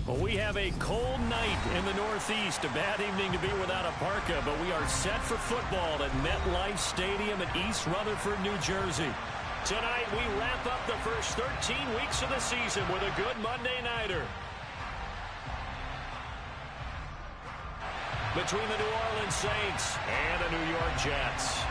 Well, we have a cold night in the Northeast. A bad evening to be without a parka, but we are set for football at MetLife Stadium in East Rutherford, New Jersey. Tonight, we wrap up the first 13 weeks of the season with a good Monday nighter. Between the New Orleans Saints and the New York Jets.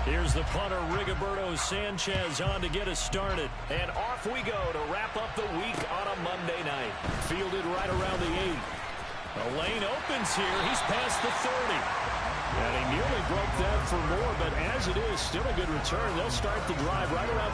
Here's the punter, Rigoberto Sanchez, on to get us started. And off we go to wrap up the week on a Monday night. Fielded right around the 8. The lane opens here. He's past the 30. And he nearly broke that for more, but as it is, still a good return. They'll start the drive right around.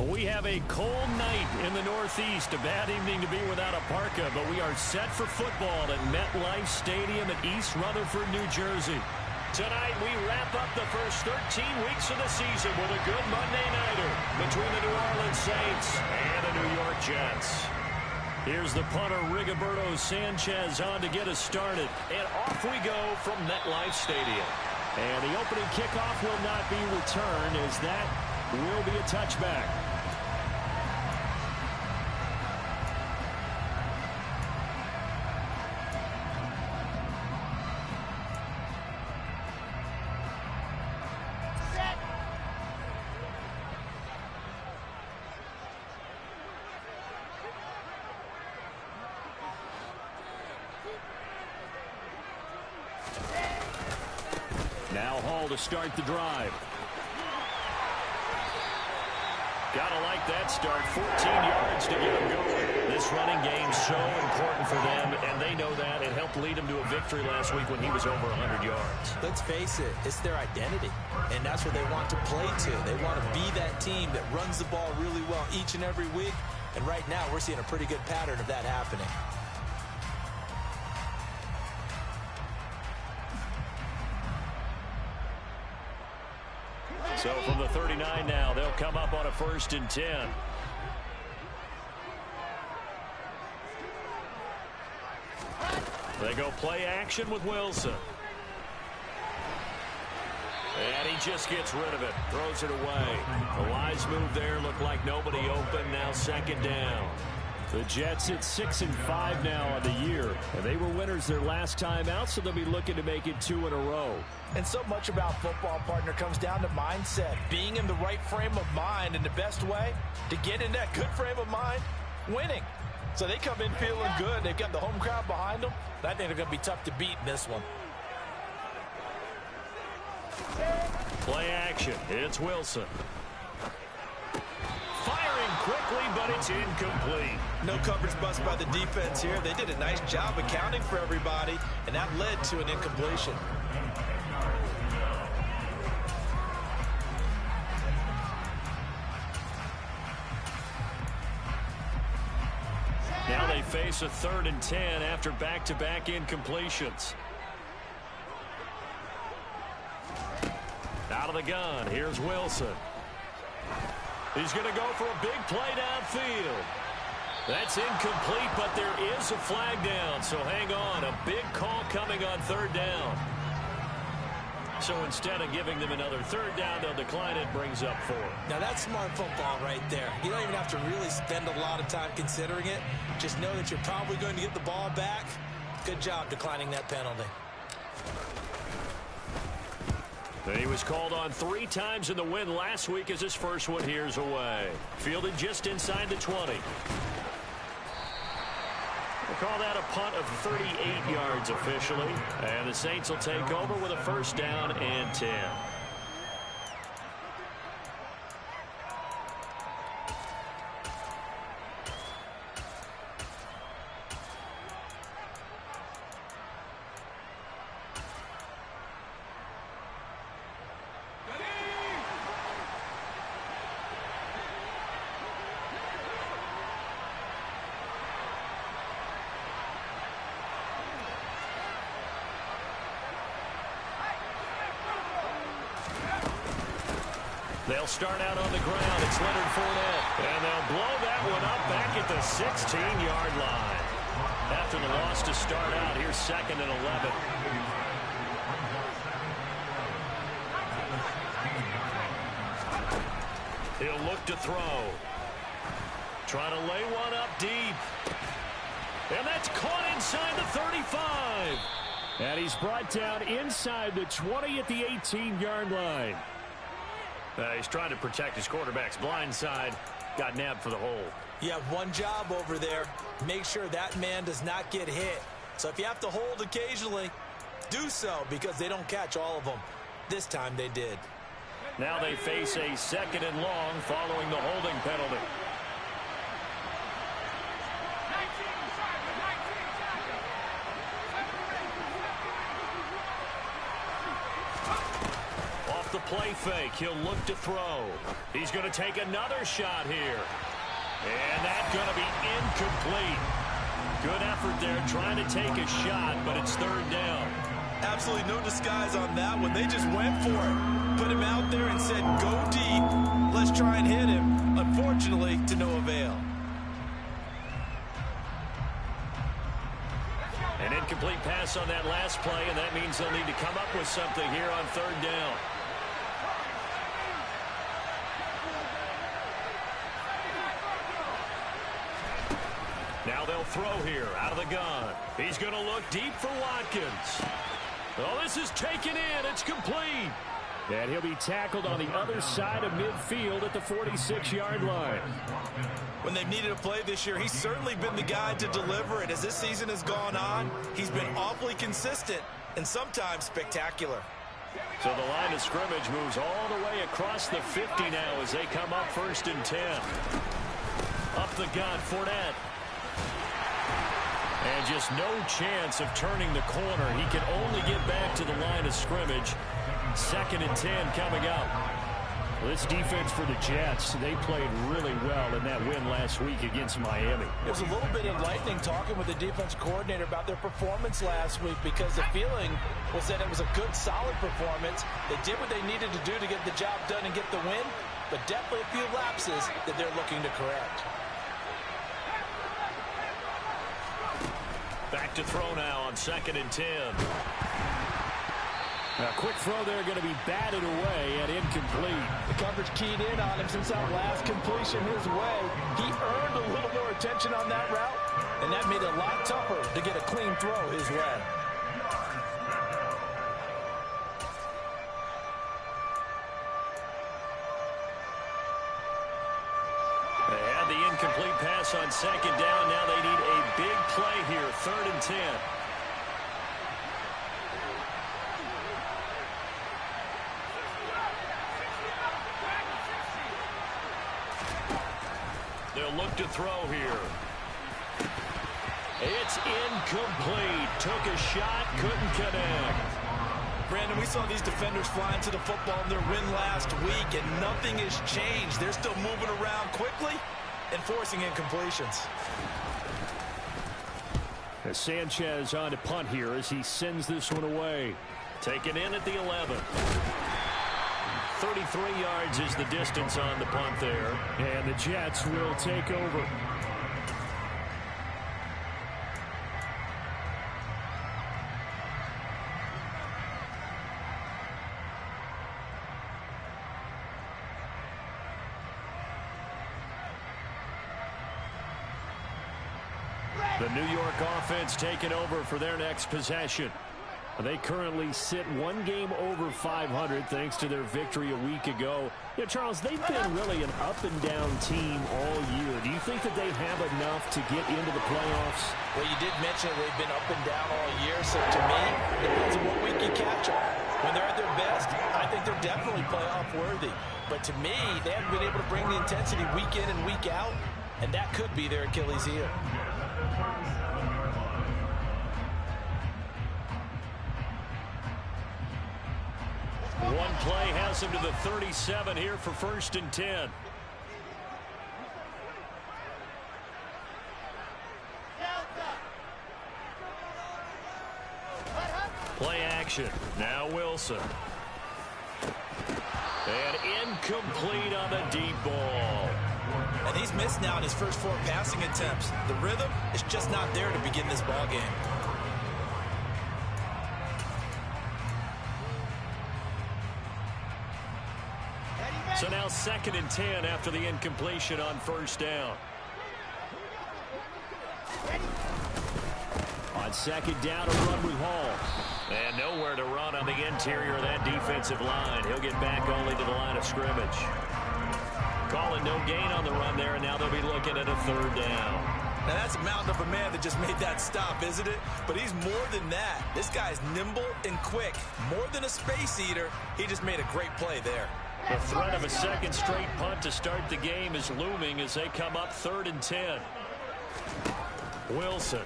Well, we have a cold night in the Northeast. A bad evening to be without a parka, but we are set for football at MetLife Stadium in East Rutherford, New Jersey. Tonight, we wrap up the first 13 weeks of the season with a good Monday nighter between the New Orleans Saints and the New York Jets. Here's the punter, Rigoberto Sanchez, on to get us started. And off we go from MetLife Stadium. And the opening kickoff will not be returned, as that will be a touchback. Now Hall to start the drive. Gotta like that start. 14 yards to get them going. This running game's so important for them, and they know that. It helped lead them to a victory last week when he was over 100 yards. Let's face it, it's their identity, and that's what they want to play to. They want to be that team that runs the ball really well each and every week, and right now we're seeing a pretty good pattern of that happening. So from the 39 now, they'll come up on a 1st and 10. They go play action with Wilson. And he just gets rid of it. Throws it away. The wise move there. Looked like nobody open. Now 2nd down. The Jets at 6-5 now on the year. And they were winners their last time out, so they'll be looking to make it 2 in a row. And so much about football, partner, comes down to mindset. Being in the right frame of mind, and the best way to get in that good frame of mind, winning. So they come in feeling good. They've got the home crowd behind them. I think they're going to be tough to beat in this one. Play action. It's Wilson. Firing quickly, but it's incomplete. No coverage bust by the defense here. They did a nice job accounting for everybody, and that led to an incompletion. Now they face a 3rd and 10 after back-to-back incompletions. Out of the gun, here's Wilson. He's going to go for a big play downfield. That's incomplete, but there is a flag down, so hang on. A big call coming on 3rd down. So instead of giving them another 3rd down, they'll decline it, brings up 4. Now that's smart football right there. You don't even have to really spend a lot of time considering it. Just know that you're probably going to get the ball back. Good job declining that penalty. He was called on 3 times in the win last week as his first one here's away. Fielded just inside the 20. We'll call that a punt of 38 yards officially. And the Saints will take over with a 1st down and 10. They'll start out on the ground. It's Leonard Fournette. And they'll blow that one up back at the 16-yard line. After the loss to start out, here's 2nd and 11. He'll look to throw. Trying to lay one up deep. And that's caught inside the 35. And he's brought down inside the 20 at the 18-yard line. He's trying to protect his quarterback's blind side. Got nabbed for the hold. You have one job over there. Make sure that man does not get hit. So if you have to hold occasionally, do so, because they don't catch all of them. This time they did. Now they face a 2nd and long following the holding penalty. The play fake. He'll look to throw. He's going to take another shot here. And that's going to be incomplete. Good effort there trying to take a shot, but it's 3rd down. Absolutely no disguise on that one. They just went for it. Put him out there and said, go deep. Let's try and hit him. Unfortunately, to no avail. And Incomplete pass on that last play, and that means they'll need to come up with something here on third down. Now they'll throw here out of the gun. He's going to look deep for Watkins. Oh, this is taken in. It's complete. And he'll be tackled on the other side of midfield at the 46-yard line. When they've needed a play this year, he's certainly been the guy to deliver it. As this season has gone on, he's been awfully consistent and sometimes spectacular. So the line of scrimmage moves all the way across the 50 now as they come up 1st and 10. Up the gun, Fournette. And just no chance of turning the corner. He can only get back to the line of scrimmage. 2nd and 10 coming up. Well, this defense for the Jets, they played really well in that win last week against Miami. It was a little bit enlightening talking with the defense coordinator about their performance last week, because the feeling was that it was a good, solid performance. They did what they needed to do to get the job done and get the win, but definitely a few lapses that they're looking to correct. Back to throw now on 2nd and 10. A quick throw there, going to be batted away and incomplete. The coverage keyed in on him since that last completion his way. He earned a little more attention on that route, and that made it a lot tougher to get a clean throw his way. They had the incomplete pass on 2nd down. Now they need a big play here, 3rd and 10. They'll look to throw here. It's incomplete. Took a shot, couldn't connect. Brandon, we saw these defenders fly into the football in their win last week, and nothing has changed. They're still moving around quickly and forcing incompletions. As Sanchez on to punt here as he sends this one away. Taken in at the 11. 33 yards is the distance on the punt there. And the Jets will take over. The New York offense taking over for their next possession. They currently sit one game over 500 thanks to their victory a week ago. Yeah, Charles, they've been really an up-and-down team all year. Do you think that they have enough to get into the playoffs? Well, you did mention they've been up and down all year, so to me, it depends on what week you catch them. When they're at their best, I think they're definitely playoff worthy. But to me, they haven't been able to bring the intensity week in and week out, and that could be their Achilles heel. One play has him to the 37 here for 1st and 10. Play action. Now Wilson. And incomplete on the deep ball. And he's missed now in his first 4 passing attempts. The rhythm is just not there to begin this ball game. So now 2nd and 10 after the incompletion on 1st down. On 2nd down, a run with Hall. And nowhere to run on the interior of that defensive line. He'll get back only to the line of scrimmage. Calling no gain on the run there, and now they'll be looking at a 3rd down. Now that's a mountain of a man that just made that stop, isn't it? But he's more than that. This guy's nimble and quick. More than a space eater, he just made a great play there. The threat of a 2nd straight punt to start the game is looming as they come up 3rd and 10. Wilson.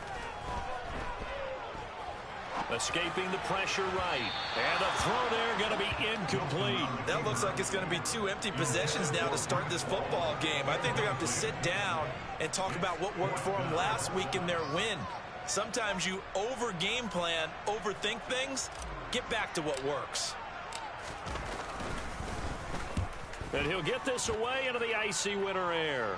Escaping the pressure right. And the throw there going to be incomplete. That looks like it's going to be 2 empty possessions now to start this football game. I think they're going to have to sit down and talk about what worked for them last week in their win. Sometimes you over-game plan, overthink things. Get back to what works. And he'll get this away into the icy winter air.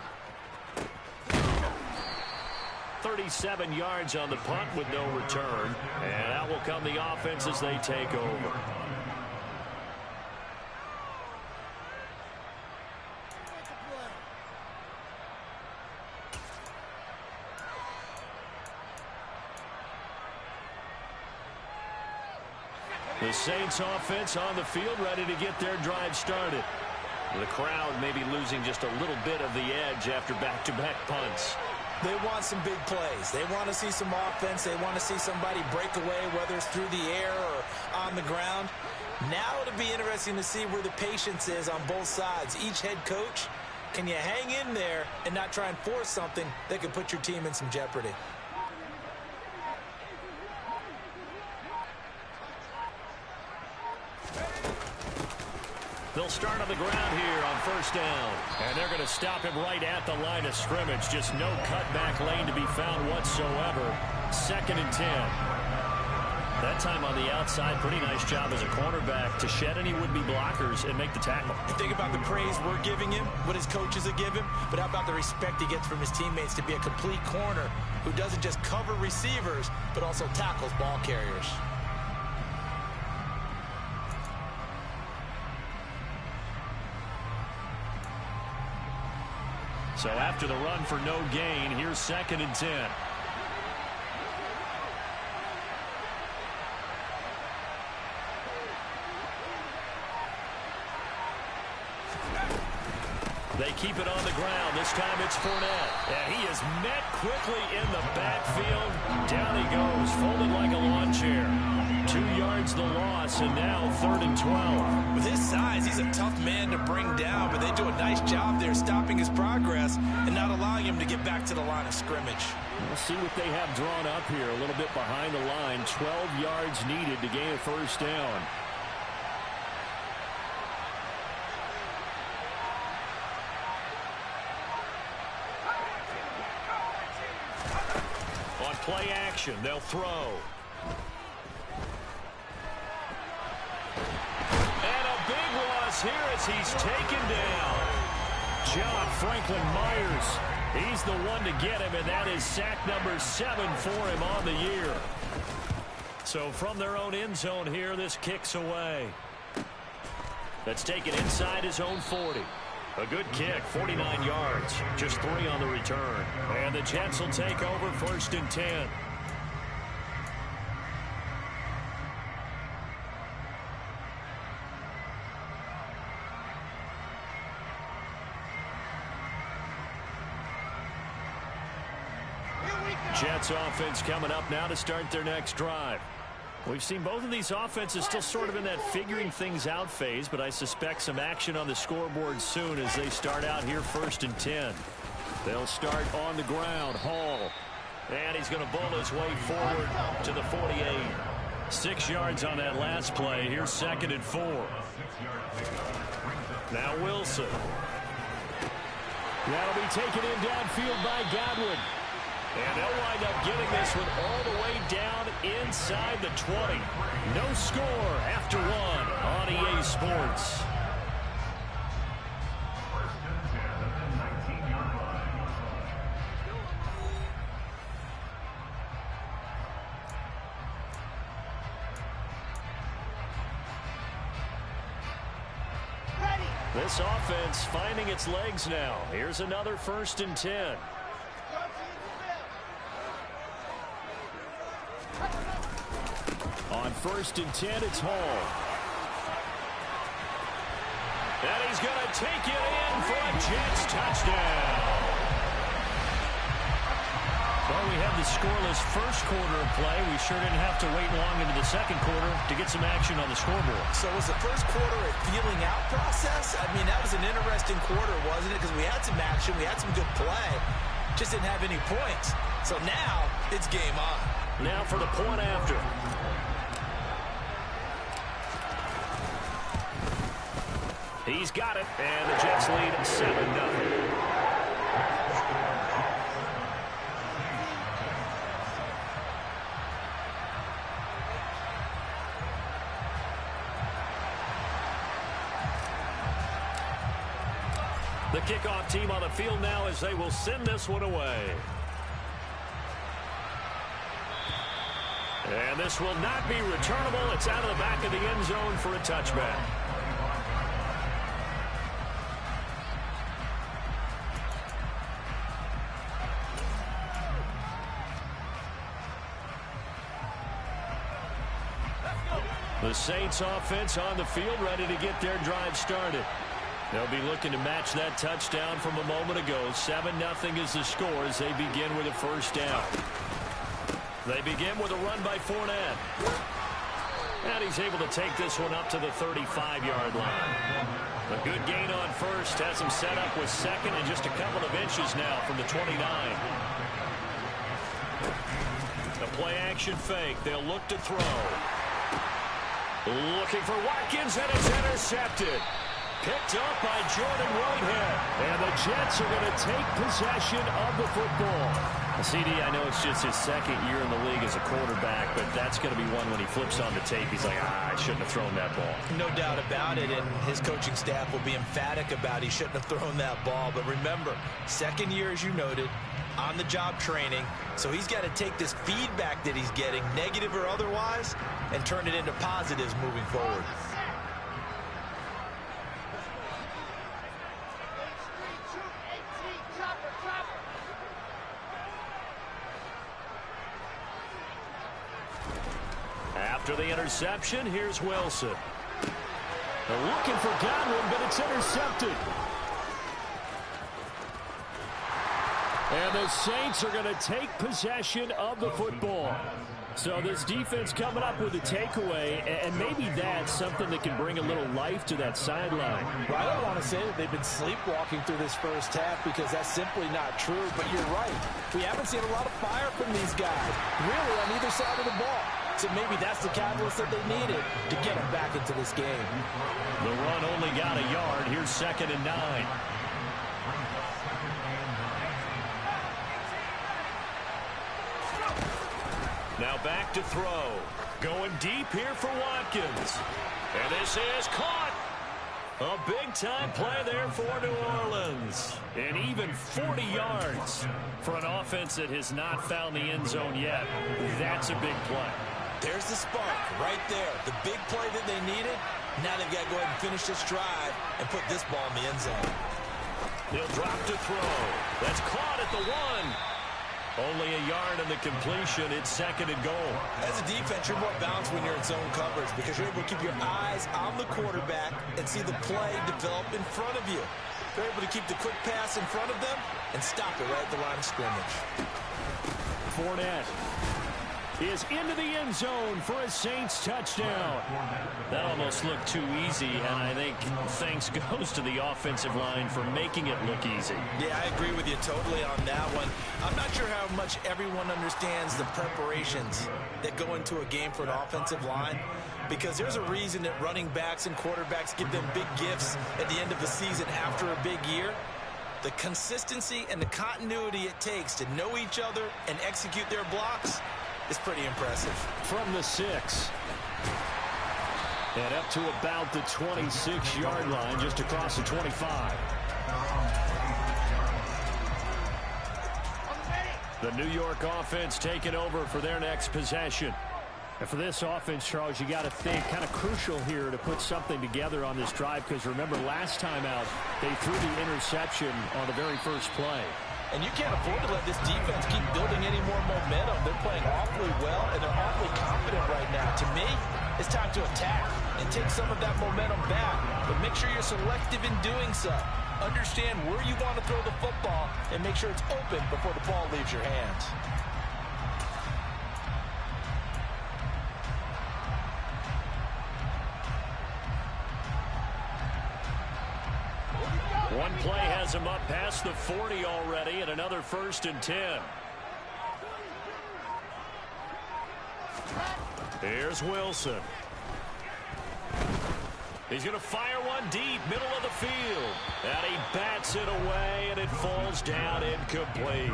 37 yards on the punt with no return. And out will come the offense as they take over. The Saints offense on the field, ready to get their drive started. The crowd maybe losing just a little bit of the edge after back-to-back punts. They want some big plays. They want to see some offense. They want to see somebody break away, whether it's through the air or on the ground. Now it'll be interesting to see where the patience is on both sides. Each head coach, can you hang in there and not try and force something that could put your team in some jeopardy? They'll start on the ground here on first down. And they're going to stop him right at the line of scrimmage. Just no cutback lane to be found whatsoever. 2nd and 10. That time on the outside, pretty nice job as a cornerback to shed any would-be blockers and make the tackle. You think about the praise we're giving him, what his coaches are giving, but how about the respect he gets from his teammates to be a complete corner who doesn't just cover receivers, but also tackles ball carriers. So after the run for no gain, here's 2nd and 10. They keep it on the ground. This time it's Fournette. And he is met quickly in the backfield. Down he goes, folded like a lawn chair. 2 yards the loss, and now 3rd and 12. With his size, he's a tough man to bring down, but they do a nice job there stopping his progress and not allowing him to get back to the line of scrimmage. We'll see what they have drawn up here. A little bit behind the line. 12 yards needed to gain a first down. On play action, they'll throw. Here as he's taken down. John Franklin Myers. He's the one to get him, and that is sack number 7 for him on the year. So from their own end zone here, this kicks away. That's taken inside his own 40. A good kick, 49 yards. Just 3 on the return. And the Jets will take over 1st and 10. Jets offense coming up now to start their next drive. We've seen both of these offenses still sort of in that figuring things out phase, but I suspect some action on the scoreboard soon as they start out here 1st and 10. They'll start on the ground. Hall. And he's going to bull his way forward to the 48. 6 yards on that last play. Here's 2nd and 4. Now Wilson. That'll be taken in downfield by Godwin. And they'll wind up getting this one all the way down inside the 20. No score after 1 on EA Sports. This offense finding its legs now. Here's another 1st and 10. On 1st and 10, it's Hall. And he's going to take it in for a Jets touchdown. Well, we had the scoreless first quarter of play. We sure didn't have to wait long into the second quarter to get some action on the scoreboard. So was the first quarter a feeling out process? I mean, that was an interesting quarter, wasn't it? Because we had some action, we had some good play, just didn't have any points. So now it's game on. Now for the point after. He's got it, and the Jets lead 7-0. The kickoff team on the field now as they will send this one away. And this will not be returnable. It's out of the back of the end zone for a touchback. The Saints offense on the field, ready to get their drive started. They'll be looking to match that touchdown from a moment ago. 7-0 is the score as they begin with a first down. They begin with a run by Fournette. And he's able to take this one up to the 35-yard line. A good gain on first has him set up with second and just a couple of inches now from the 29. The play-action fake. They'll look to throw. Looking for Watkins, and it's intercepted. Picked up by Jordan Whitehead. And the Jets are going to take possession of the football. CD, I know it's just his second year in the league as a quarterback, but that's going to be one when he flips on the tape. He's like, I shouldn't have thrown that ball. No doubt about it, and his coaching staff will be emphatic about he shouldn't have thrown that ball. But remember, second year, as you noted, on-the-job training. So he's got to take this feedback that he's getting, negative or otherwise, and turn it into positives moving forward. After the interception, here's Wilson. They're looking for Godwin, but it's intercepted. And the Saints are going to take possession of the football. So this defense coming up with a takeaway, and maybe that's something that can bring a little life to that sideline. Well, I don't want to say that they've been sleepwalking through this first half because that's simply not true, but you're right. We haven't seen a lot of fire from these guys, really on either side of the ball. So maybe that's the catalyst that they needed to get them back into this game. The run only got a yard. Here's 2nd and 9. Now back to throw. Going deep here for Watkins. And this is caught. A big-time play there for New Orleans. And even 40 yards for an offense that has not found the end zone yet. That's a big play. There's the spark right there. The big play that they needed. Now they've got to go ahead and finish this drive and put this ball in the end zone. He'll drop to throw. That's caught at the 1. Only a yard in the completion. It's 2nd and goal. As a defense, you're more balanced when you're in zone coverage because you're able to keep your eyes on the quarterback and see the play develop in front of you. They're able to keep the quick pass in front of them and stop it right at the line of scrimmage. Fournette is into the end zone for a Saints touchdown. That almost looked too easy, and I think thanks goes to the offensive line for making it look easy. Yeah, I agree with you totally on that one. I'm not sure how much everyone understands the preparations that go into a game for an offensive line, because there's a reason that running backs and quarterbacks give them big gifts at the end of the season after a big year. The consistency and the continuity it takes to know each other and execute their blocks is pretty impressive. From the 6. And up to about the 26-yard line, just across the 25. The New York offense taking over for their next possession. And for this offense, Charles, you got to think kind of crucial here to put something together on this drive, because remember last time out, they threw the interception on the very first play. And you can't afford to let this defense keep building any more momentum. They're playing awfully well, and they're awfully confident right now. To me, it's time to attack and take some of that momentum back. But make sure you're selective in doing so. Understand where you want to throw the football and make sure it's open before the ball leaves your hands. One play has him up past the 40 already, and another 1st and 10. Here's Wilson. He's going to fire one deep, middle of the field. And he bats it away, and it falls down incomplete.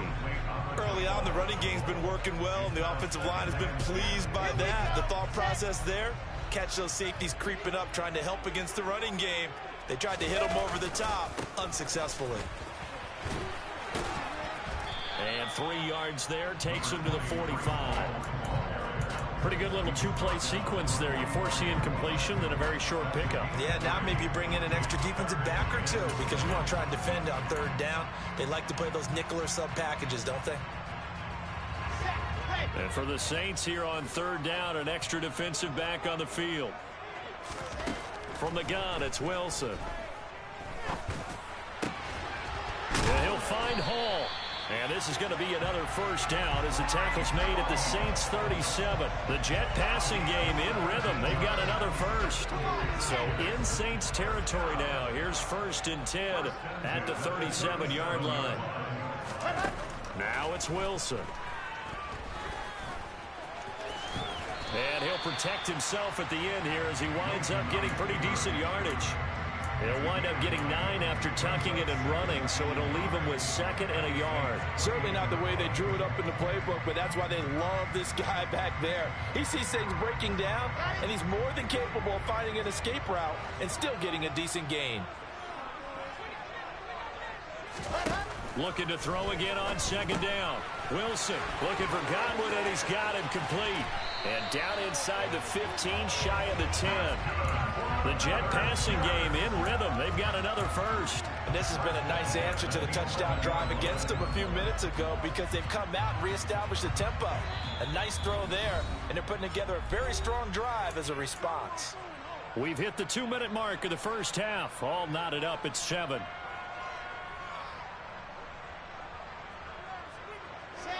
Early on, the running game's been working well, and the offensive line has been pleased by that. The thought process there, catch those safeties creeping up, trying to help against the running game. They tried to hit him over the top, unsuccessfully. And 3 yards there takes him to the 45. Pretty good little two-play sequence there. You force the incompletion, then a very short pickup. Yeah, now maybe you bring in an extra defensive back or two because you want to try and defend on third down. They like to play those nickel or sub packages, don't they? And for the Saints here on third down, an extra defensive back on the field. From the gun, it's Wilson. Yeah, he'll find Hall. And this is going to be another first down as the tackle's made at the Saints 37. The Jet passing game in rhythm. They've got another first. So in Saints territory now. Here's 1st and 10 at the 37-yard line. Now it's Wilson. And he'll protect himself at the end here as he winds up getting pretty decent yardage. He'll wind up getting 9 after tucking it and running, so it'll leave him with 2nd and a yard. Certainly not the way they drew it up in the playbook, but that's why they love this guy back there. He sees things breaking down, and he's more than capable of finding an escape route and still getting a decent gain. Looking to throw again on 2nd down. Wilson looking for Godwin, and he's got him complete. And down inside the 15, shy of the 10. The Jet passing game in rhythm. They've got another first. And this has been a nice answer to the touchdown drive against them a few minutes ago because they've come out and reestablished the tempo. A nice throw there, and they're putting together a very strong drive as a response. We've hit the 2-minute mark of the first half. All knotted up at 7.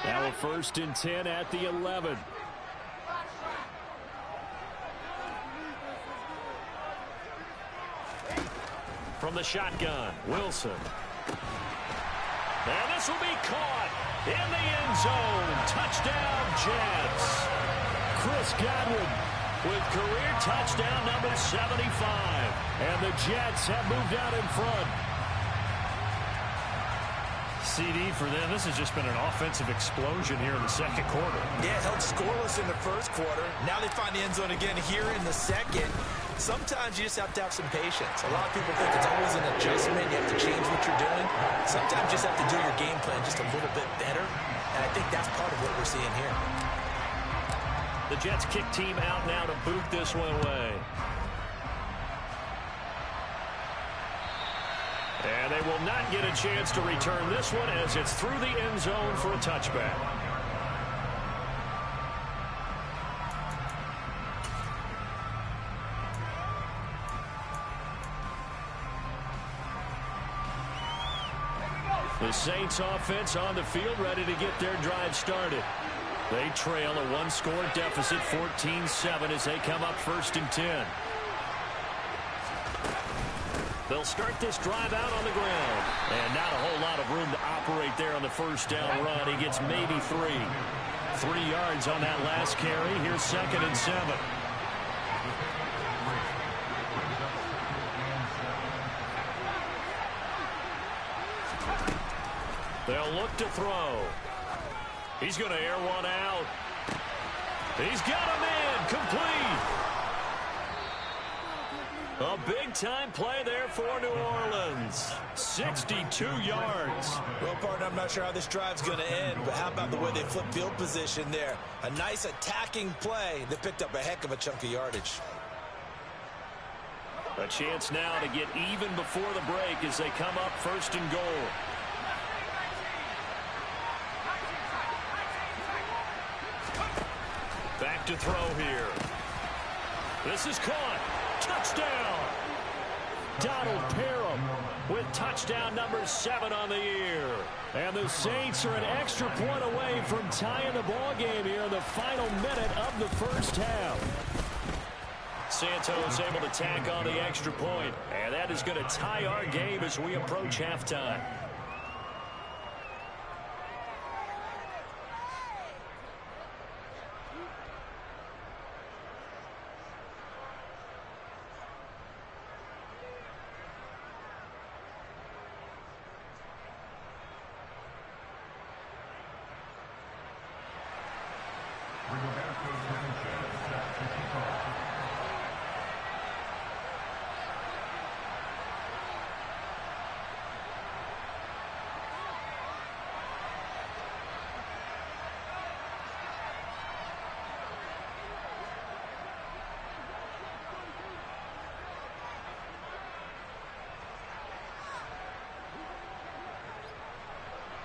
Now a 1st and 10 at the 11. From the shotgun, Wilson. And this will be caught in the end zone. Touchdown, Jets. Chris Godwin with career touchdown number 75. And the Jets have moved out in front. CD for them. This has just been an offensive explosion here in the second quarter. Yeah, held scoreless in the first quarter. Now they find the end zone again here in the second. Sometimes you just have to have some patience. A lot of people think it's always an adjustment. You have to change what you're doing. Sometimes you just have to do your game plan just a little bit better. And I think that's part of what we're seeing here. The Jets kick team out now to boot this one away. And they will not get a chance to return this one as it's through the end zone for a touchback. The Saints offense on the field ready to get their drive started. They trail a 1-score deficit 14-7 as they come up 1st and 10. They'll start this drive out on the ground. And not a whole lot of room to operate there on the first down run. He gets maybe 3. 3 yards on that last carry. Here's 2nd and 7. They'll look to throw. He's going to air one out. He's got him in. Complete. A big-time play there for New Orleans. 62 yards. Well, partner, I'm not sure how this drive's going to end, but how about the way they flip field position there? A nice attacking play that picked up a heck of a chunk of yardage. A chance now to get even before the break as they come up 1st and goal. Back to throw here. This is caught. Touchdown. Donald Parham with touchdown number 7 on the year. And the Saints are an extra point away from tying the ball game here in the final minute of the first half. Santos able to tack on the extra point, and that is going to tie our game as we approach halftime.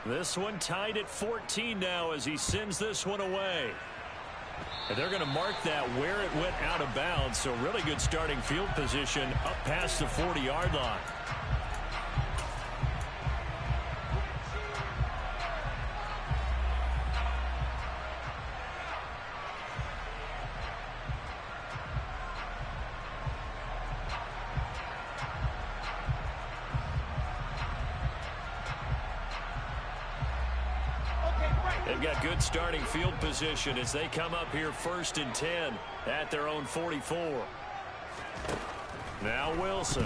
This one tied at 14 now as he sends this one away. And they're going to mark that where it went out of bounds. So really good starting field position up past the 40-yard line. They've got good starting field position as they come up here 1st and 10 at their own 44. Now Wilson.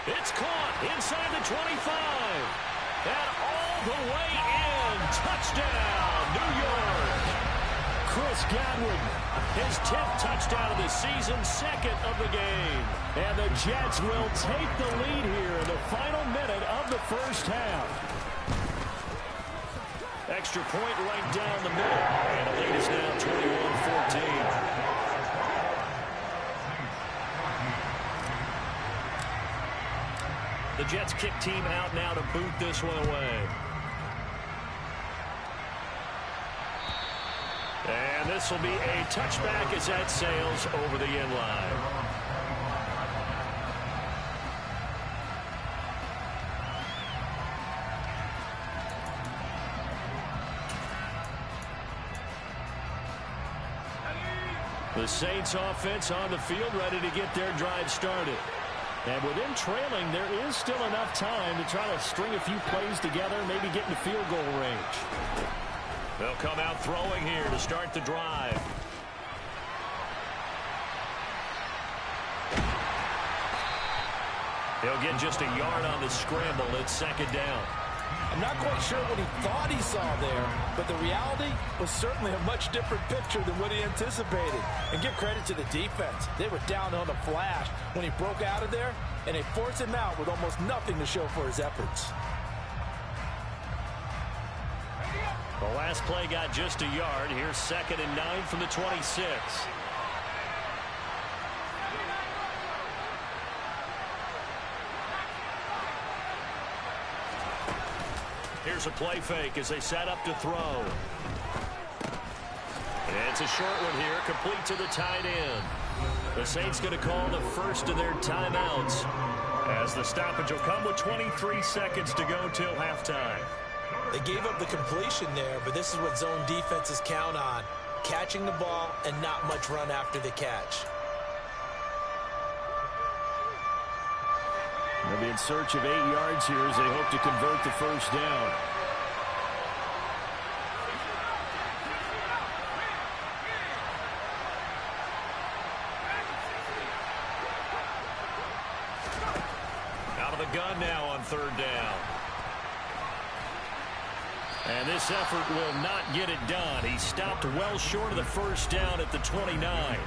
It's caught inside the 25. And all the way in. Touchdown, New York. Chris Godwin, his 10th touchdown of the season, 2nd of the game. And the Jets will take the lead here in the final minute of the first half. Extra point right down the middle. And the lead is now 21-14. The Jets kick team out now to boot this one away. And this will be a touchback as that sails over the end line. The Saints offense on the field ready to get their drive started. And with them trailing, there is still enough time to try to string a few plays together, maybe get into field goal range. They'll come out throwing here to start the drive. He'll get just a yard on the scramble. It's 2nd down. I'm not quite sure what he thought he saw there, but the reality was certainly a much different picture than what he anticipated. And give credit to the defense. They were down on the flash when he broke out of there, and they forced him out with almost nothing to show for his efforts. The last play got just a yard. Here's 2nd and 9 from the 26. Here's a play fake as they set up to throw. And it's a short one here, complete to the tight end. The Saints going to call the first of their timeouts as the stoppage will come with 23 seconds to go till halftime. They gave up the completion there, but this is what zone defenses count on. Catching the ball and not much run after the catch. They'll be in search of 8 yards here as they hope to convert the first down. Out of the gun now on 3rd down. And this effort will not get it done. He stopped well short of the first down at the 29.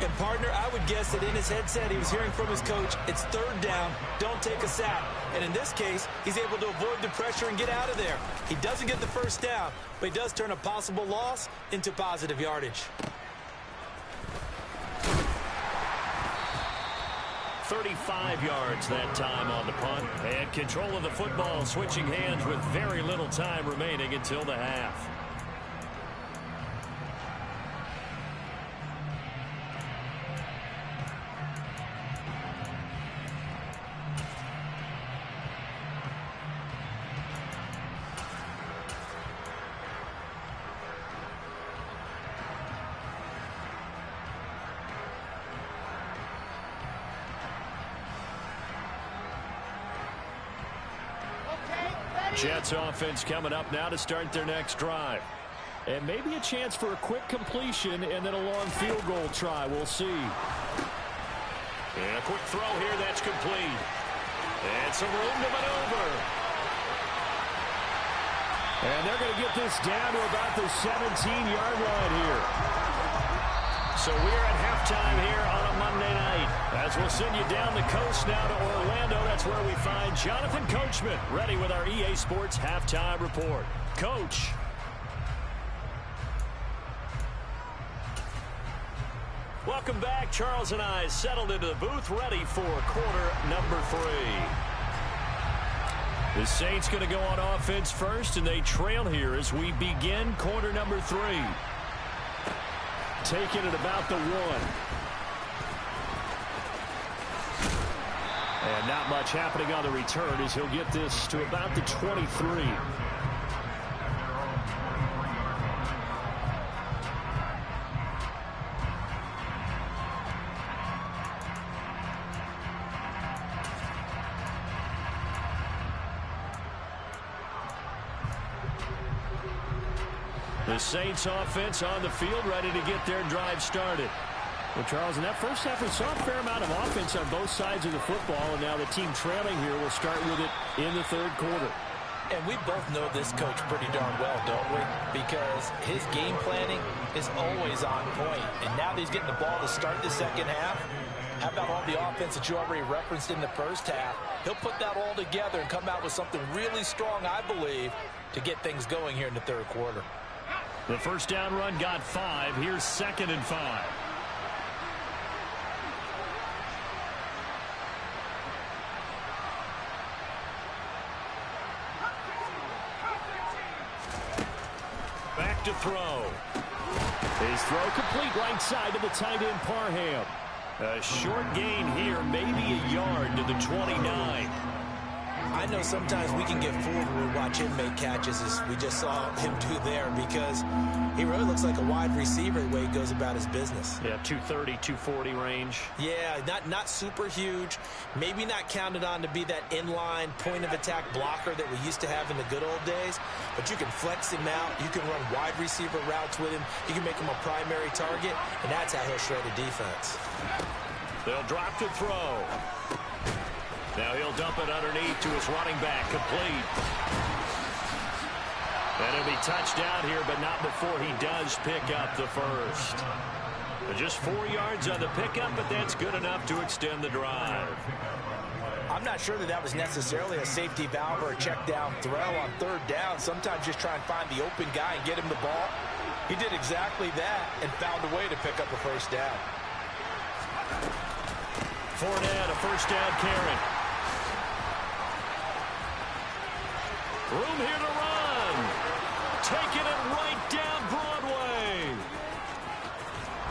And, partner, I would guess that in his headset he was hearing from his coach, it's 3rd down, don't take a sack. And in this case, he's able to avoid the pressure and get out of there. He doesn't get the first down, but he does turn a possible loss into positive yardage. 35 yards that time on the punt. And control of the football switching hands with very little time remaining until the half. Jets offense coming up now to start their next drive. And maybe a chance for a quick completion and then a long field goal try. We'll see. And a quick throw here. That's complete. And some room to maneuver. And they're going to get this down to about the 17-yard line here. So we're at halftime here on a Monday night. As we'll send you down the coast now to Orlando. That's where we find Jonathan Coachman ready with our EA Sports Halftime Report. Coach. Welcome back. Charles and I settled into the booth ready for quarter number 3. The Saints going to go on offense first, and they trail here as we begin quarter number 3. Taking it about the 1. And not much happening on the return as he'll get this to about the 23. The Saints offense on the field, ready to get their drive started. Well, Charles, in that first half, we saw a fair amount of offense on both sides of the football, and now the team trailing here will start with it in the third quarter. And we both know this coach pretty darn well, don't we? Because his game planning is always on point. And now that he's getting the ball to start the second half, how about all the offense that you already referenced in the first half? He'll put that all together and come out with something really strong, I believe, to get things going here in the third quarter. The first down run got 5. Here's 2nd and 5. Back to throw. His throw complete right side to the tight end Parham. A short gain here, maybe a yard to the 29. I know sometimes we can get fooled when we watch him make catches, as we just saw him do there, because he really looks like a wide receiver the way he goes about his business. Yeah, 230, 240 range. Yeah, not super huge. Maybe not counted on to be that inline point-of-attack blocker that we used to have in the good old days, but you can flex him out. You can run wide receiver routes with him. You can make him a primary target, and that's how he'll shred a defense. They'll drop to throw. Now he'll dump it underneath to his running back, complete. And he'll be touchdown here, but not before he does pick up the first. Just 4 yards on the pickup, but that's good enough to extend the drive. I'm not sure that was necessarily a safety valve or a check down throw on third down. Sometimes just try and find the open guy and get him the ball. He did exactly that and found a way to pick up a first down. Fournette, a first down carry. Room here to run. Taking it right down Broadway.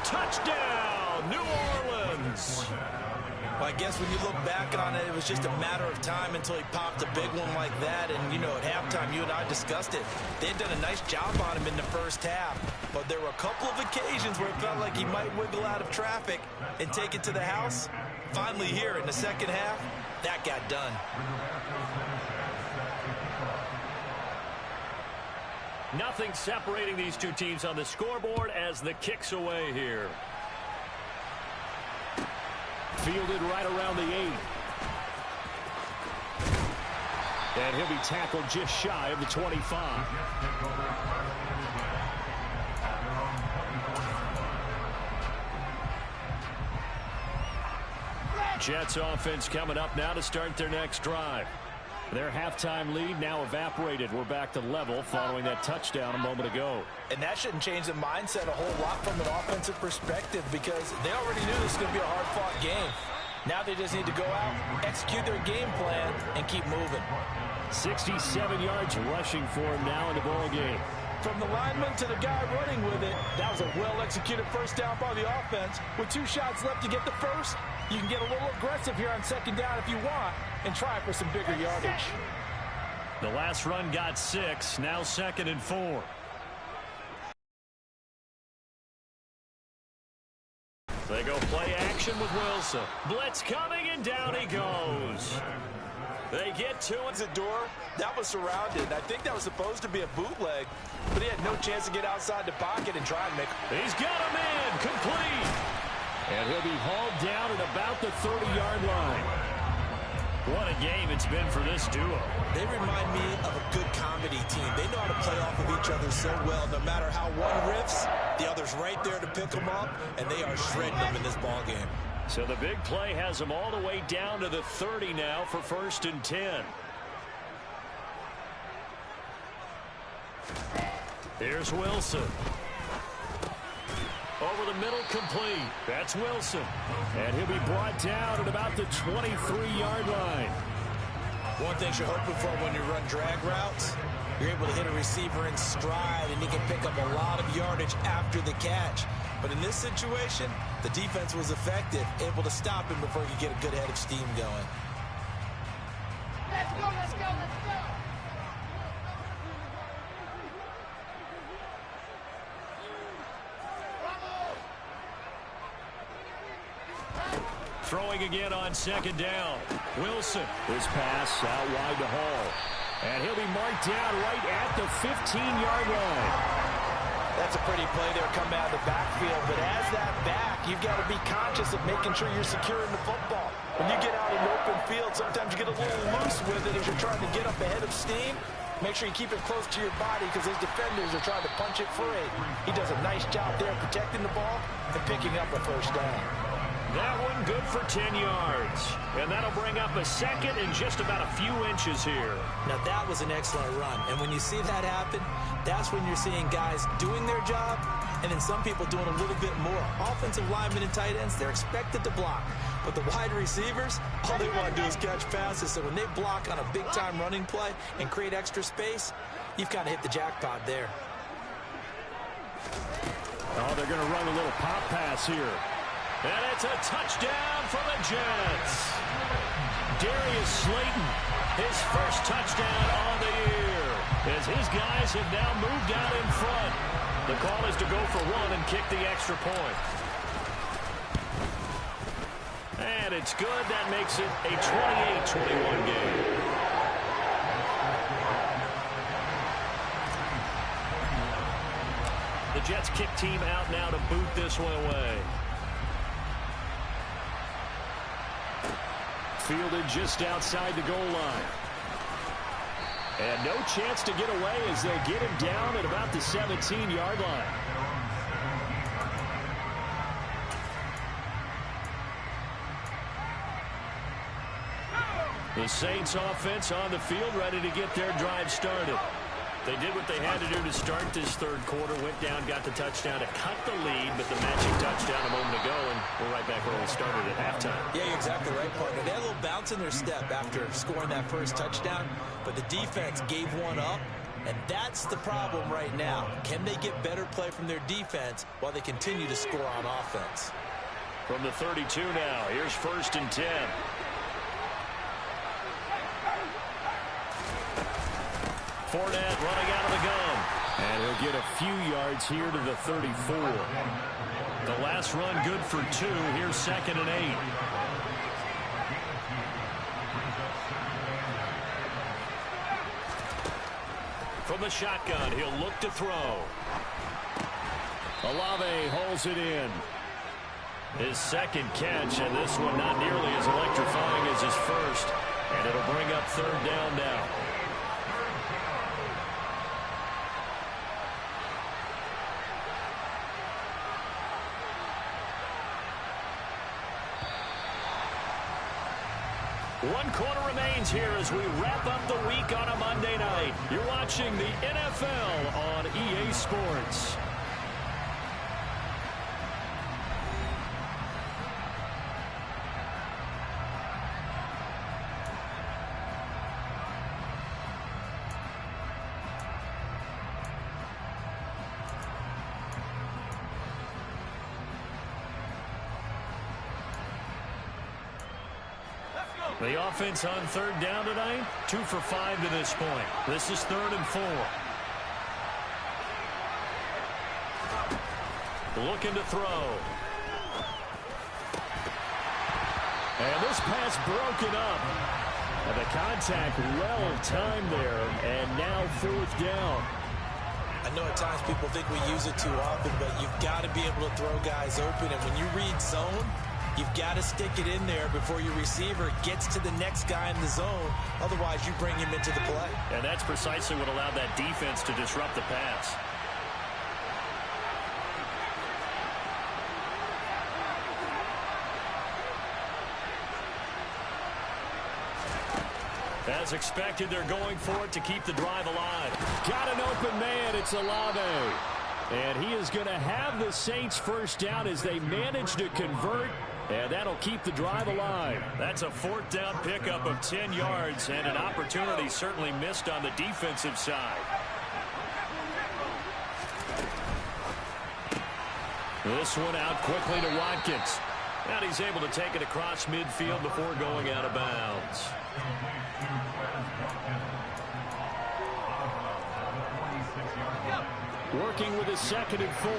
Touchdown, New Orleans. Well, I guess when you look back on it, it was just a matter of time until he popped a big one like that. And, you know, at halftime, you and I discussed it. They had done a nice job on him in the first half. But there were a couple of occasions where it felt like he might wiggle out of traffic and take it to the house. Finally here in the second half, that got done. Nothing separating these two teams on the scoreboard as the kick's away here. Fielded right around the 8. And he'll be tackled just shy of the 25. Jets offense coming up now to start their next drive. Their halftime lead now evaporated. We're back to level following that touchdown a moment ago. And that shouldn't change the mindset a whole lot from an offensive perspective, because they already knew this was going to be a hard-fought game. Now they just need to go out, execute their game plan, and keep moving. 67 yards rushing for him now in the ball game. From the lineman to the guy running with it, that was a well-executed first down by the offense. With 2 shots left to get the first, you can get a little aggressive here on second down if you want and try for some bigger yardage. The last run got 6, now 2nd and 4. They go play action with Wilson. Blitz coming, and down he goes. They get to it. Zador, that was surrounded. I think that was supposed to be a bootleg, but he had no chance to get outside the pocket and try and make it. He's got him in, complete. And he'll be hauled down at about the 30-yard line. What a game it's been for this duo. They remind me of a good comedy team. They know how to play off of each other so well. No matter how one riffs, the other's right there to pick them up, and they are shredding them in this ball game. So the big play has them all the way down to the 30 now for 1st and 10. Here's Wilson. Over the middle, complete. That's Wilson. And he'll be brought down at about the 23-yard line. One thing you're hoping for when you run drag routes, you're able to hit a receiver in stride, and he can pick up a lot of yardage after the catch. But in this situation, the defense was effective, able to stop him before he could get a good head of steam going. Let's go, let's go, let's go. Throwing again on second down. Wilson. His pass out wide to Hall. And he'll be marked down right at the 15-yard line. That's a pretty play there coming out of the backfield. But as that back, you've got to be conscious of making sure you're securing the football. When you get out in the open field, sometimes you get a little loose with it as you're trying to get up ahead of steam. Make sure you keep it close to your body because those defenders are trying to punch it free. He does a nice job there protecting the ball and picking up a first down. That one good for 10 yards. And that'll bring up a second and just about a few inches here. Now, that was an excellent run. And when you see that happen, that's when you're seeing guys doing their job and then some people doing a little bit more. Offensive linemen and tight ends, they're expected to block. But the wide receivers, all they want to do is catch passes. So when they block on a big-time running play and create extra space, you've kind of hit the jackpot there. Oh, they're going to run a little pop pass here. And it's a touchdown for the Jets. Darius Slayton, his first touchdown on the year, as his guys have now moved out in front. The call is to go for one and kick the extra point. And it's good. That makes it a 28-21 game. The Jets kick team out now to boot this one away. Fielded just outside the goal line. And no chance to get away as they'll get him down at about the 17-yard line. The Saints offense on the field ready to get their drive started. They did what they had to do to start this third quarter. Went down, got the touchdown to cut the lead, but the matching touchdown a moment ago, and we're right back where we started at halftime. Yeah, you're exactly right, partner. They had a little bounce in their step after scoring that first touchdown, but the defense gave one up, and that's the problem right now. Can they get better play from their defense while they continue to score on offense? From the 32 now, here's 1st and 10. Fournette running out of the gun. And he'll get a few yards here to the 34. The last run good for 2. Here's 2nd and 8. From the shotgun, he'll look to throw. Olave holds it in. His second catch, and this one not nearly as electrifying as his first. And it'll bring up 3rd down now. One quarter remains here as we wrap up the week on a Monday night. You're watching the NFL on EA Sports. The offense on 3rd down tonight, 2 for 5 to this point. This is 3rd and 4. Looking to throw. And this pass broken up. And the contact well timed there. And now 4th down. I know at times people think we use it too often, but you've got to be able to throw guys open. And when you read zone, you've got to stick it in there before your receiver gets to the next guy in the zone. Otherwise, you bring him into the play. And that's precisely what allowed that defense to disrupt the pass. As expected, they're going for it to keep the drive alive. Got an open man. It's Olave. And he is going to have the Saints first down as they manage to convert And that'll keep the drive alive. That's a fourth down pickup of 10 yards and an opportunity certainly missed on the defensive side. This one out quickly to Watkins. And he's able to take it across midfield before going out of bounds. Working with his 2nd and 4.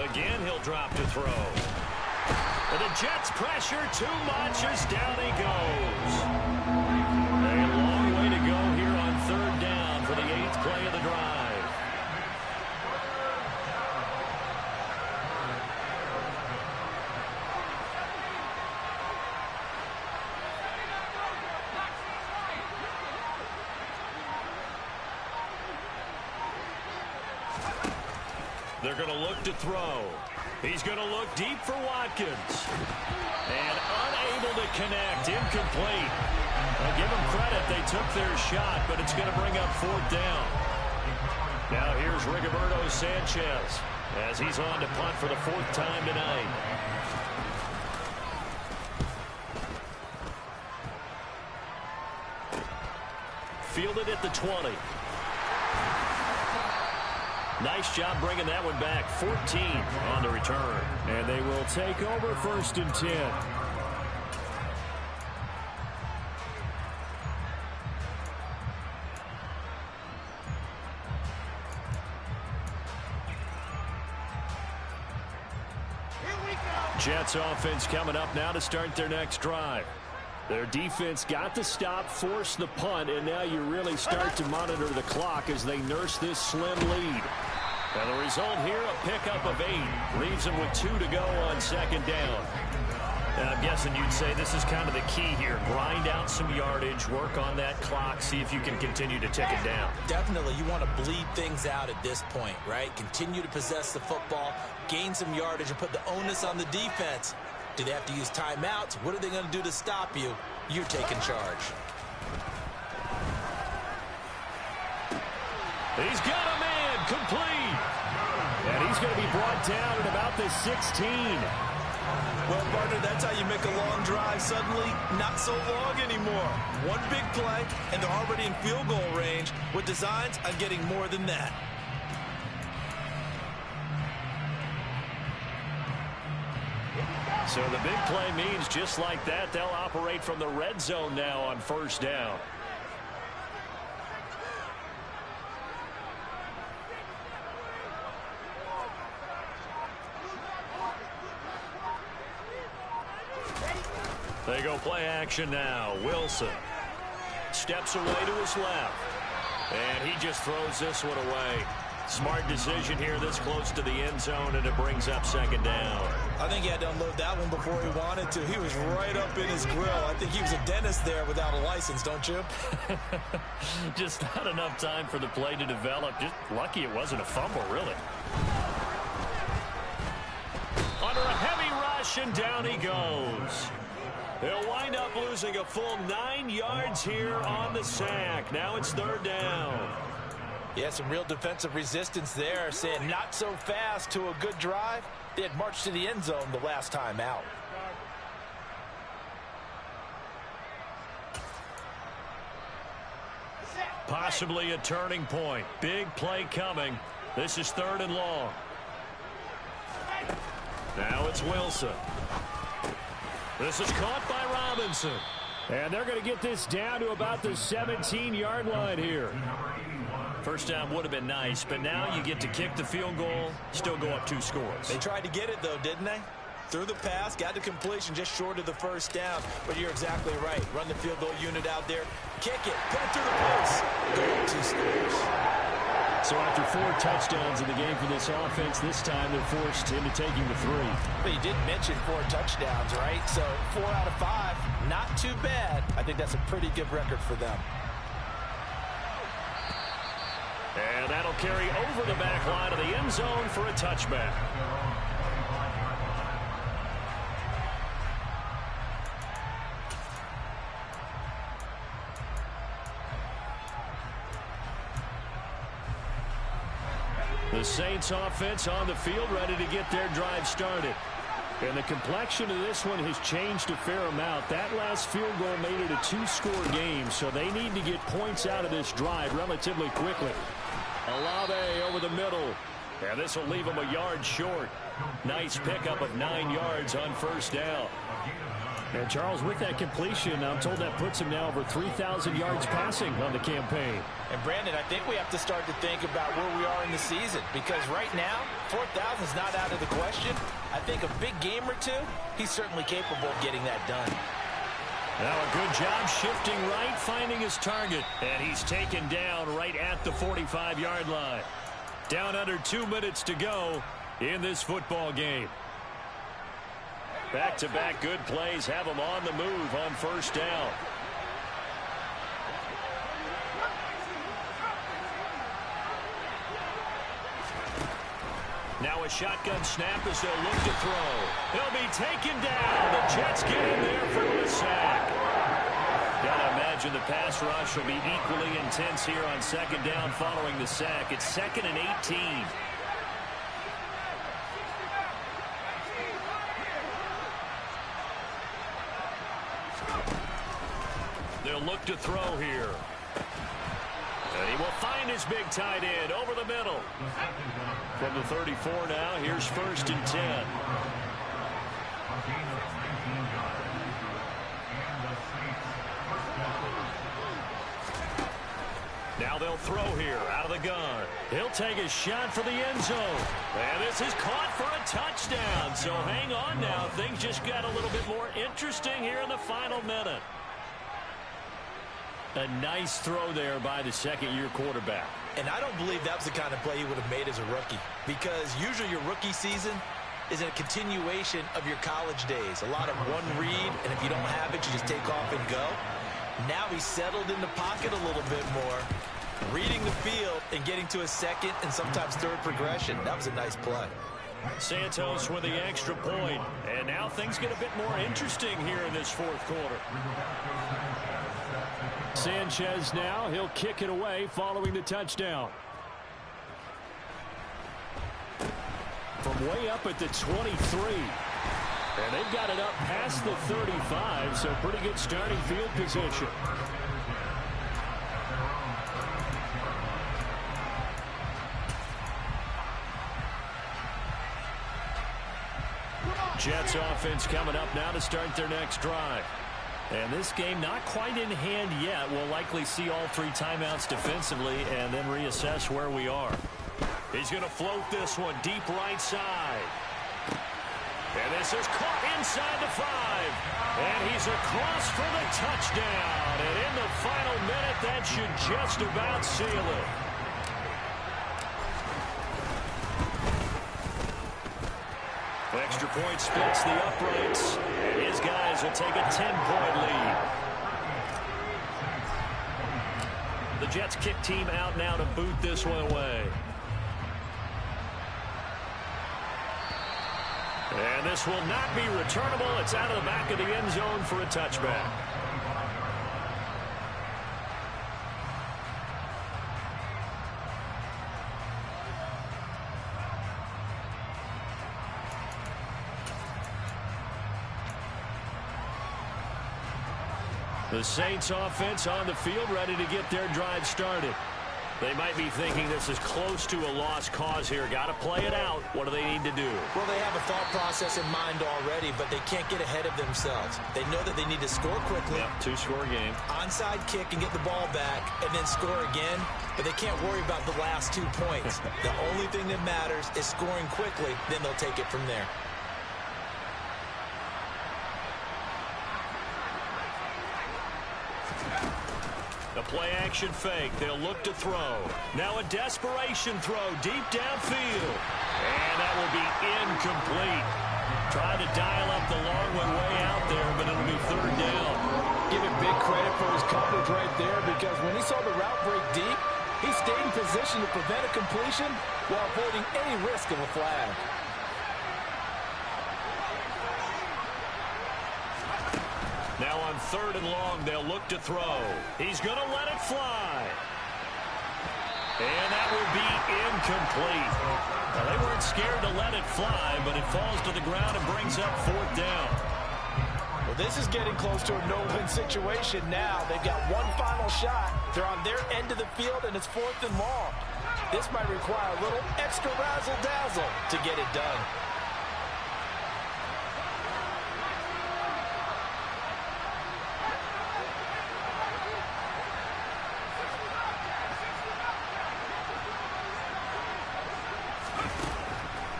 Again, he'll drop to throw. But the Jets pressure too much as down he goes. A long way to go here on 3rd down for the 8th play of the drive. They're going to look to throw. He's going to look deep for Watkins. And unable to connect. Incomplete. I'll give them credit. They took their shot, but it's going to bring up 4th down. Now here's Rigoberto Sanchez as he's on to punt for the 4th time tonight. Fielded at the 20. Nice job bringing that one back. 14 on the return. And they will take over 1st and 10. Jets offense coming up now to start their next drive. Their defense got the stop, forced the punt, and now you really start to monitor the clock as they nurse this slim lead. And the result here, a pickup of 8. Leaves them with 2 to go on 2nd down. And I'm guessing you'd say this is kind of the key here. Grind out some yardage, work on that clock, see if you can continue to tick it down. Definitely, you want to bleed things out at this point, right? Continue to possess the football, gain some yardage, and put the onus on the defense. Do they have to use timeouts? What are they going to do to stop you? You're taking charge. He's got a man complete. And he's going to be brought down at about the 16. Well, partner, that's how you make a long drive suddenly not so long anymore. One big play, and they're already in field goal range with designs on getting more than that. So the big play means just like that, they'll operate from the red zone now on 1st down. They go play action now. Wilson steps away to his left. And he just throws this one away. Smart decision here this close to the end zone, and it brings up 2nd down. I think he had to unload that one before he wanted to. He was right up in his grill. I think he was a dentist there without a license, don't you? Just not enough time for the play to develop. Just lucky it wasn't a fumble, really. Under a heavy rush, and down he goes. He'll wind up losing a full 9 yards here on the sack. Now it's 3rd down. Yeah, some real defensive resistance there, saying not so fast to a good drive. They had marched to the end zone the last time out. Possibly a turning point. Big play coming. This is 3rd and long. Now it's Wilson. This is caught by Robinson. And they're going to get this down to about the 17-yard line here. First down would have been nice, but now you get to kick the field goal, still go up 2 scores. They tried to get it, though, didn't they? Threw the pass, got the completion just short of the 1st down. But you're exactly right. Run the field goal unit out there. Kick it. Put it through the post. Go up 2 scores. So after 4 touchdowns in the game for this offense, this time they're forced into taking the 3. But you did mention 4 touchdowns, right? So 4 out of 5, not too bad. I think that's a pretty good record for them. And that'll carry over the back line of the end zone for a touchback. The Saints offense on the field, ready to get their drive started. And the complexion of this one has changed a fair amount. That last field goal made it a two-score game, so they need to get points out of this drive relatively quickly. Olave over the middle. And this will leave him a yard short. Nice pickup of 9 yards on first down. And Charles, with that completion, I'm told that puts him now over 3,000 yards passing on the campaign. And Brandon, I think we have to start to think about where we are in the season, because right now, 4,000 is not out of the question. I think a big game or two, he's certainly capable of getting that done. Now a good job shifting right, finding his target. And he's taken down right at the 45-yard line. Down under 2 minutes to go in this football game. Back-to-back good plays have him on the move on first down. Now a shotgun snap as they'll look to throw. He'll be taken down. The Jets get in there for the sack. Gotta imagine the pass rush will be equally intense here on second down following the sack. It's 2nd and 18. They'll look to throw here. And he will find his big tight end over the middle. From the 34 now, here's 1st and 10. Now they'll throw here out of the gun. He'll take a shot for the end zone. And this is caught for a touchdown. So hang on now. Things just got a little bit more interesting here in the final minute. A nice throw there by the second-year quarterback. And I don't believe that was the kind of play he would have made as a rookie, because usually your rookie season is a continuation of your college days. A lot of one read, and if you don't have it, you just take off and go. Now he's settled in the pocket a little bit more, reading the field and getting to a second and sometimes third progression. That was a nice play. Santos with the extra point, and now things get a bit more interesting here in this fourth quarter. Sanchez now, he'll kick it away following the touchdown. From way up at the 23. And they've got it up past the 35, so pretty good starting field position. Jets offense coming up now to start their next drive. And this game not quite in hand yet. We'll likely see all 3 timeouts defensively and then reassess where we are. He's going to float this one deep right side. And this is caught inside the 5. And he's across for the touchdown. And in the final minute, that should just about seal it. Extra point splits the uprights. And his guys will take a 10-point lead. The Jets kick team out now to boot this one away. And this will not be returnable. It's out of the back of the end zone for a touchback. The Saints offense on the field ready to get their drive started. They might be thinking this is close to a lost cause here. Got to play it out. What do they need to do? Well, they have a thought process in mind already, but they can't get ahead of themselves. They know that they need to score quickly. Yep, 2-score game. Onside kick and get the ball back and then score again, but they can't worry about the last 2 points. The only thing that matters is scoring quickly, then they'll take it from there. The play-action fake. They'll look to throw. Now a desperation throw deep downfield. And that will be incomplete. Trying to dial up the long one way out there, but it'll be 3rd down. Give him big credit for his coverage right there, because when he saw the route break deep, he stayed in position to prevent a completion while avoiding any risk of a flag. Now on 3rd and long, they'll look to throw. He's going to let it fly. And that will be incomplete. Now, they weren't scared to let it fly, but it falls to the ground and brings up 4th down. Well, this is getting close to a no-win situation now. They've got one final shot. They're on their end of the field, and it's 4th and long. This might require a little extra razzle-dazzle to get it done.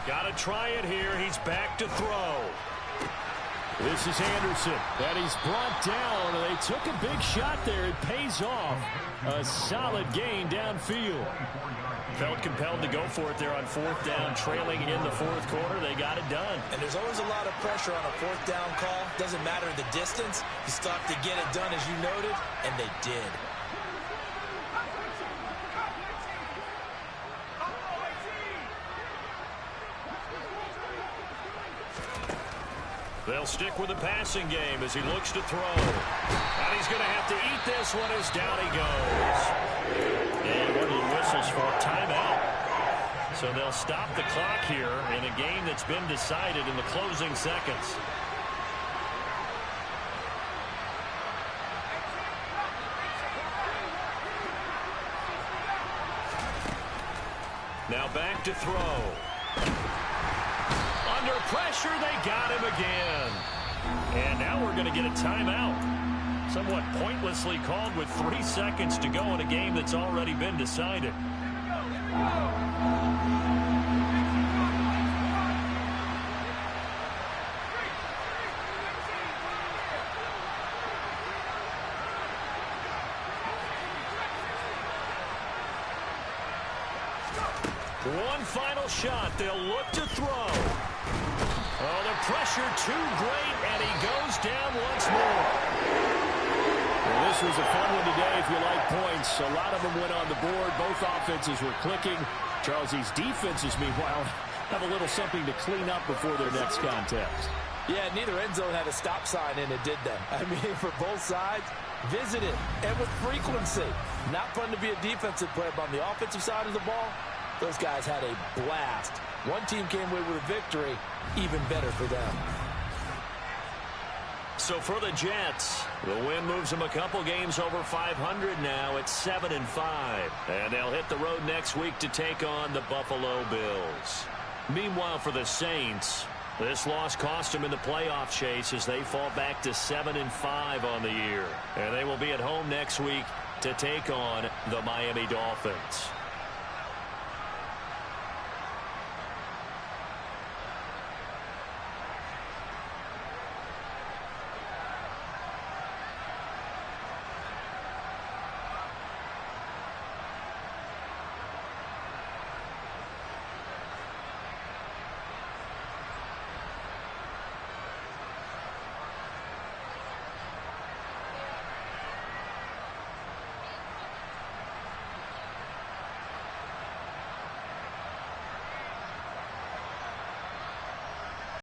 Got to try it here. He's back to throw. This is Anderson, and he's brought down. They took a big shot there. It pays off. A solid gain downfield. Felt compelled to go for it there on 4th down, trailing in the 4th quarter. They got it done. And there's always a lot of pressure on a 4th down call. Doesn't matter the distance. You stop to get it done, as you noted, and they did. They'll stick with the passing game as he looks to throw. And he's going to have to eat this one as down he goes. And one of the whistles for a timeout. So they'll stop the clock here in a game that's been decided in the closing seconds. Now back to throw. Under pressure, they got him again. And now we're going to get a timeout. Somewhat pointlessly called with 3 seconds to go in a game that's already been decided. One final shot. They'll look to throw. Oh, the pressure too great, and he goes down once more. Well, this was a fun one today if you like points. A lot of them went on the board. Both offenses were clicking. Charles, these defenses, meanwhile, have a little something to clean up before their next contest. Yeah, neither end zone had a stop sign in it, did they? I mean, for both sides, visited and with frequency. Not fun to be a defensive player, but on the offensive side of the ball, those guys had a blast. One team came away with a victory, even better for them. So for the Jets, the win moves them a couple games over 500 now at 7-5. And they'll hit the road next week to take on the Buffalo Bills. Meanwhile, for the Saints, this loss cost them in the playoff chase as they fall back to 7-5 on the year. And they will be at home next week to take on the Miami Dolphins.